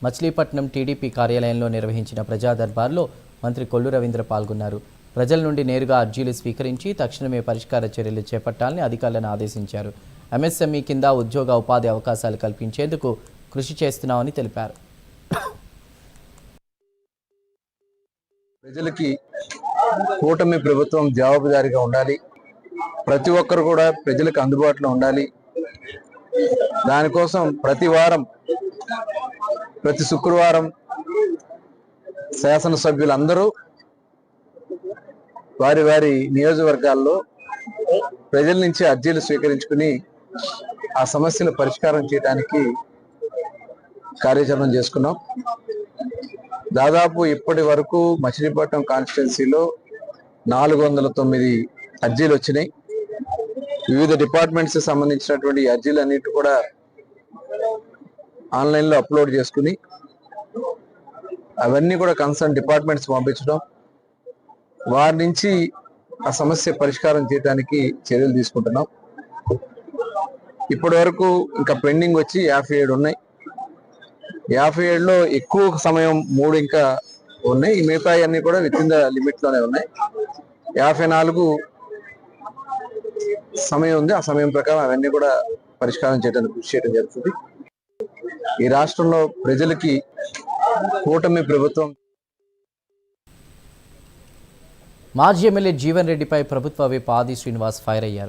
Machilipatnam TDP కార్యాలయంలో నిర్వహించిన ప్రజా దర్బార్లో మంత్రి కొల్లు రవీంద్ర పాల్గొన్నారు. ప్రజల నుండి నేరుగా అర్జీలు స్వీకరించి తక్షణమే పరిష్కార చర్యలు చేపట్టాలని అధికారులను ఆదేశించారు. ఎంఎస్ఎంఈ కింద ఉద్యోగ ఉపాధి అవకాశాలు కల్పించేందుకు కృషి చేస్తున్నామని తెలిపారు. ప్రజలకి కూటమి ప్రభుత్వం జవాబుదారీగా ఉండాలి. ప్రతి ఒక్కరు కూడా ప్రజలకు అందుబాటులో ఉండాలి. దానికోసం ప్రతి శుక్రవారం శాసనసభ్యులందరూ వారి నియోజకవర్గాల్లో ప్రజల నుంచి అర్జీలు స్వీకరించుకుని ఆ సమస్యలు పరిష్కారం చేయడానికి కార్యాచరణ చేసుకున్నాం. దాదాపు ఇప్పటి వరకు మచిలీపట్నం కాన్స్టిట్యున్సీలో 409 అర్జీలు వచ్చినాయి. వివిధ డిపార్ట్మెంట్స్ సంబంధించినటువంటి అర్జీలన్నిటి కూడా ఆన్లైన్లో అప్లోడ్ చేసుకుని అవన్నీ కూడా కన్సర్న్ డిపార్ట్మెంట్స్ పంపించడం, వారి నుంచి ఆ సమస్య పరిష్కారం చేయడానికి చర్యలు తీసుకుంటున్నాం. ఇప్పటి వరకు ఇంకా పెండింగ్ వచ్చి 57 ఉన్నాయి. 57లో ఎక్కువ సమయం 3 ఇంకా ఉన్నాయి. ఈ మిగతా అన్ని కూడా విత్ ఇన్ ద లిమిట్ లోనే ఉన్నాయి. 54 సమయం ఉంది. ఆ సమయం ప్రకారం అవన్నీ కూడా పరిష్కారం చేయడానికి కృషి చేయడం జరుగుతుంది. ఈ రాష్ట్రంలో ప్రజలకి కూటమి ప్రభుత్వం. మాజీ ఎమ్మెల్యే జీవన్ రెడ్డిపై ప్రభుత్వ విప్ ఆది శ్రీనివాస్ ఫైర్ అయ్యారు.